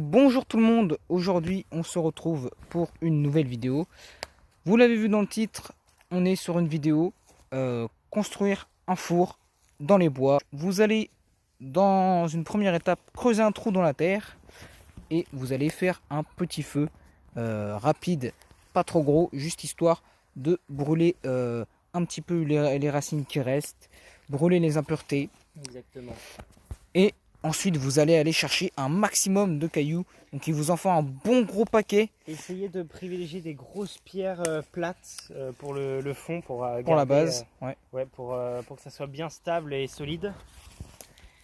Bonjour tout le monde, aujourd'hui on se retrouve pour une nouvelle vidéo. Vous l'avez vu dans le titre, on est sur une vidéo construire un four dans les bois. Vous allez dans une première étape creuser un trou dans la terre et vous allez faire un petit feu rapide, pas trop gros, juste histoire de brûler un petit peu les racines qui restent, brûler les impuretés. Exactement. Et ensuite, vous allez aller chercher un maximum de cailloux. Donc, il vous en faut un bon gros paquet. Essayez de privilégier des grosses pierres plates pour le fond, pour Pour la garder, base. pour que ça soit bien stable et solide.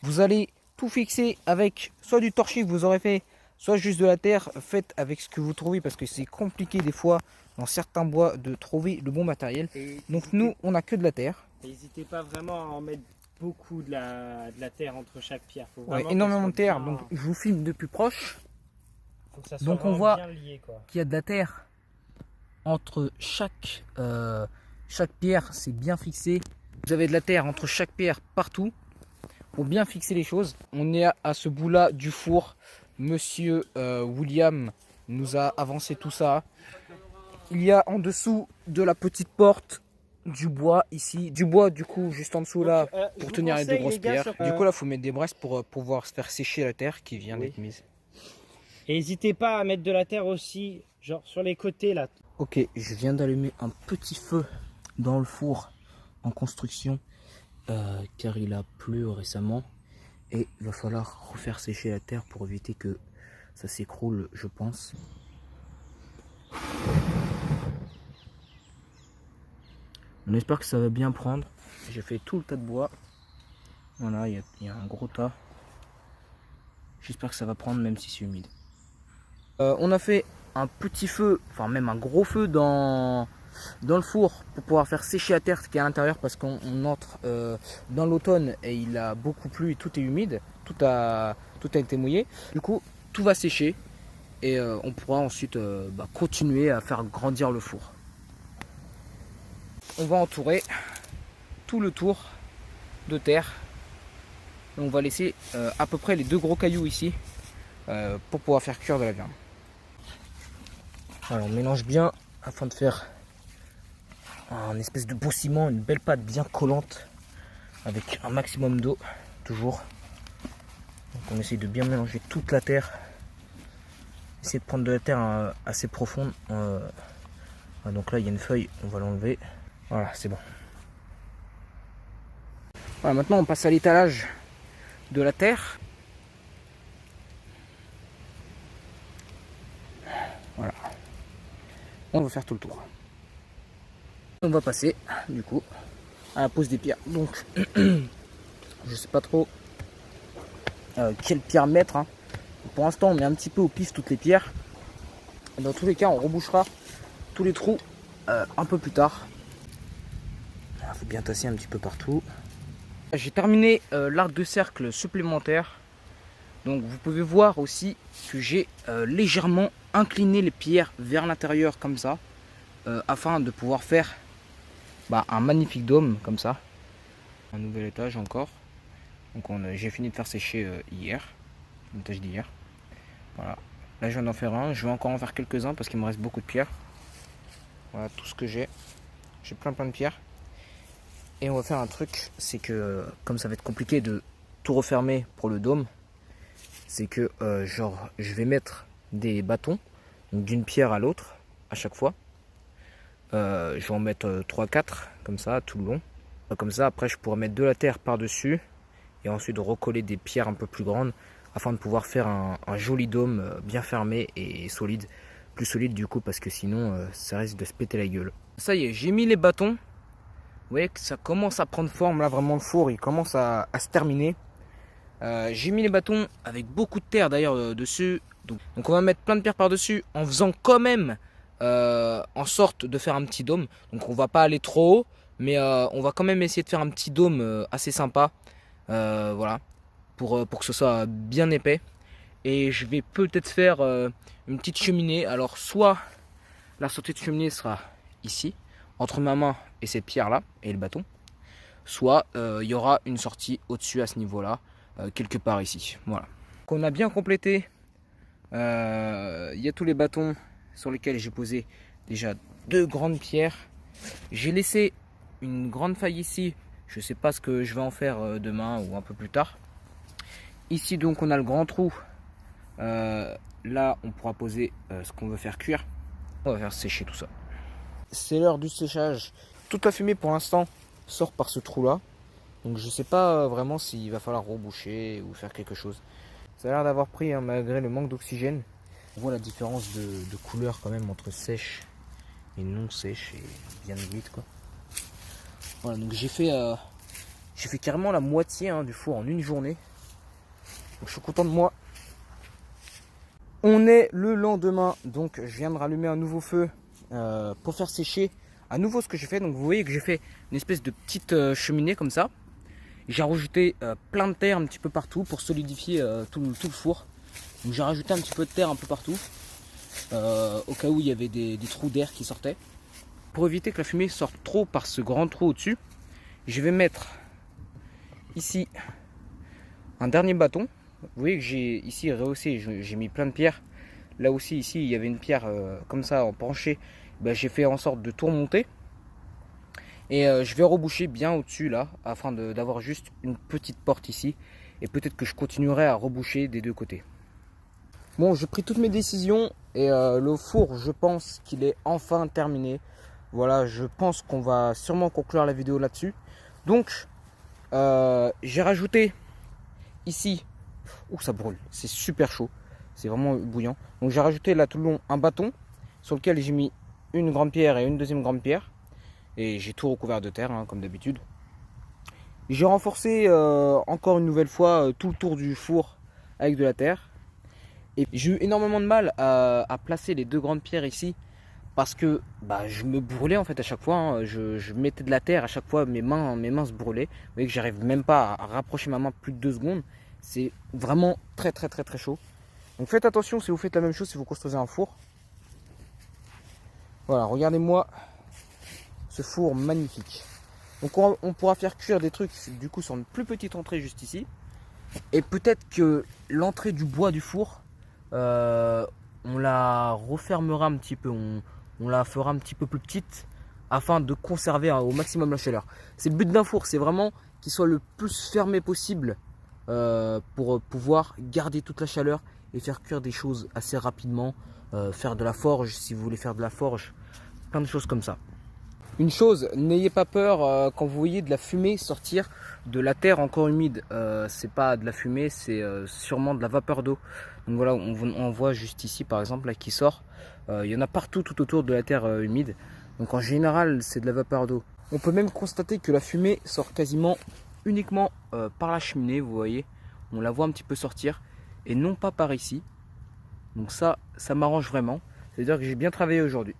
Vous allez tout fixer avec soit du torchis que vous aurez fait, soit juste de la terre. Faites avec ce que vous trouvez parce que c'est compliqué des fois dans certains bois de trouver le bon matériel. Donc, nous, on n'a que de la terre. N'hésitez pas vraiment à en mettre beaucoup de la terre entre chaque pierre. Faut Ouais, vraiment énormément de que terre. ça soit Donc, je vous filme de plus proche. faut que ça soit Donc, on vraiment voit bien lié, quoi. qu'il y a de la terre entre chaque pierre, c'est bien fixé. Vous avez de la terre entre chaque pierre partout pour bien fixer les choses. On est à ce bout là du four. Monsieur William nous a avancé tout ça. Il y a en dessous de la petite porte du bois ici, du bois du coup juste en dessous là pour tenir les deux grosses pierres. Du coup là faut mettre des braises pour pouvoir se faire sécher la terre qui vient d'être mise. Et n'hésitez pas à mettre de la terre aussi, genre sur les côtés là. Ok, je viens d'allumer un petit feu dans le four en construction car il a plu récemment et il va falloir refaire sécher la terre pour éviter que ça s'écroule, je pense. On espère que ça va bien prendre. J'ai fait tout le tas de bois. Voilà, il y a un gros tas. J'espère que ça va prendre même si c'est humide. On a fait un petit feu, enfin même un gros feu dans le four pour pouvoir faire sécher la terre qui est à l'intérieur parce qu'on entre dans l'automne et il a beaucoup plu et tout est humide, tout a été mouillé. Du coup tout va sécher et on pourra ensuite continuer à faire grandir le four. On va entourer tout le tour de terre. On va laisser à peu près les deux gros cailloux ici pour pouvoir faire cuire de la viande. Alors on mélange bien afin de faire un espèce de beau ciment, une belle pâte bien collante avec un maximum d'eau toujours. Donc on essaye de bien mélanger toute la terre. Essayer de prendre de la terre assez profonde. Donc là il y a une feuille, on va l'enlever. Voilà, c'est bon. Voilà, maintenant on passe à l'étalage de la terre. Voilà. On va faire tout le tour. On va passer du coup à la pose des pierres. Donc je sais pas trop quelle pierre mettre. Hein. Pour l'instant on met un petit peu au pif toutes les pierres. Dans tous les cas on rebouchera tous les trous un peu plus tard. Il faut bien tasser un petit peu partout. J'ai terminé l'arc de cercle supplémentaire. Donc vous pouvez voir aussi que j'ai légèrement incliné les pierres vers l'intérieur comme ça. Afin de pouvoir faire un magnifique dôme comme ça. Un nouvel étage encore. Donc j'ai fini de faire sécher hier. L'étage d'hier. Voilà. Là je viens d'en faire un. Je vais encore en faire quelques-uns parce qu'il me reste beaucoup de pierres. Voilà tout ce que j'ai. J'ai plein de pierres. Et on va faire un truc. C'est que comme ça va être compliqué de tout refermer pour le dôme. C'est que je vais mettre des bâtons. D'une pierre à l'autre à chaque fois. Je vais en mettre 3-4 comme ça tout le long. Comme ça après je pourrais mettre de la terre par dessus et ensuite recoller des pierres un peu plus grandes afin de pouvoir faire un joli dôme bien fermé et solide. Plus solide du coup parce que sinon ça risque de se péter la gueule. Ça y est, j'ai mis les bâtons. Vous voyez que ça commence à prendre forme là, vraiment le four il commence à se terminer. J'ai mis les bâtons avec beaucoup de terre d'ailleurs dessus. Donc on va mettre plein de pierres par dessus en faisant quand même en sorte de faire un petit dôme. Donc on va pas aller trop haut, mais on va quand même essayer de faire un petit dôme assez sympa. Voilà, pour que ce soit bien épais. Et je vais peut-être faire une petite cheminée. Alors soit la sortie de cheminée sera ici, entre ma main et cette pierre là, et le bâton. Soit il y aura une sortie au-dessus à ce niveau là, quelque part ici. Voilà. Donc on a bien complété Il y a tous les bâtons sur lesquels j'ai posé déjà 2 grandes pierres. J'ai laissé une grande faille ici. Je sais pas ce que je vais en faire demain ou un peu plus tard. Ici donc on a le grand trou. Là on pourra poser ce qu'on veut faire cuire. On va faire sécher tout ça. C'est l'heure du séchage. Toute la fumée pour l'instant sort par ce trou là. Donc je sais pas vraiment s'il va falloir reboucher ou faire quelque chose. Ça a l'air d'avoir pris malgré le manque d'oxygène. On voit la différence de couleur quand même entre sèche et non sèche et bien humide quoi. Voilà, donc j'ai fait carrément la moitié du four en une journée. Donc je suis content de moi. On est le lendemain, donc je viens de rallumer un nouveau feu pour faire sécher à nouveau ce que j'ai fait. Donc vous voyez que j'ai fait une espèce de petite cheminée comme ça. J'ai rajouté plein de terre un petit peu partout pour solidifier tout le four. Donc j'ai rajouté un petit peu de terre un peu partout au cas où il y avait des trous d'air qui sortaient. Pour éviter que la fumée sorte trop par ce grand trou au-dessus, je vais mettre ici un dernier bâton. Vous voyez que j'ai ici rehaussé, j'ai mis plein de pierres. Là aussi, ici, il y avait une pierre comme ça en penché. Ben, j'ai fait en sorte de tout remonter. Et je vais reboucher bien au-dessus là, afin d'avoir juste une petite porte ici. Et peut-être que je continuerai à reboucher des deux côtés. Bon, j'ai pris toutes mes décisions et le four, je pense qu'il est enfin terminé. Voilà, je pense qu'on va sûrement conclure la vidéo là-dessus. Donc, j'ai rajouté ici, ouh ça brûle, c'est super chaud, c'est vraiment bouillant. Donc j'ai rajouté là tout le long un bâton sur lequel j'ai mis une grande pierre et une deuxième grande pierre. Et j'ai tout recouvert de terre comme d'habitude. J'ai renforcé encore une nouvelle fois tout le tour du four avec de la terre. Et j'ai eu énormément de mal à placer les 2 grandes pierres ici. Parce que je me brûlais en fait à chaque fois. Je mettais de la terre à chaque fois, mes mains se brûlaient. Vous voyez que j'arrive même pas à rapprocher ma main plus de 2 secondes. C'est vraiment très chaud. Donc faites attention si vous faites la même chose si vous construisez un four. Voilà, regardez-moi ce four magnifique. Donc on pourra faire cuire des trucs du coup sur une plus petite entrée juste ici. Et peut-être que l'entrée du bois du four, on la refermera un petit peu. On la fera un petit peu plus petite afin de conserver au maximum la chaleur. C'est le but d'un four, c'est vraiment qu'il soit le plus fermé possible pour pouvoir garder toute la chaleur et faire cuire des choses assez rapidement. Faire de la forge si vous voulez faire de la forge, plein de choses comme ça. Une chose, n'ayez pas peur quand vous voyez de la fumée sortir de la terre encore humide. C'est pas de la fumée, c'est sûrement de la vapeur d'eau. Donc voilà, on voit juste ici par exemple là qui sort. Il y en a partout tout autour de la terre humide. Donc en général, c'est de la vapeur d'eau. On peut même constater que la fumée sort quasiment uniquement par la cheminée, vous voyez. On la voit un petit peu sortir et non pas par ici. Donc ça m'arrange vraiment. C'est-à-dire que j'ai bien travaillé aujourd'hui.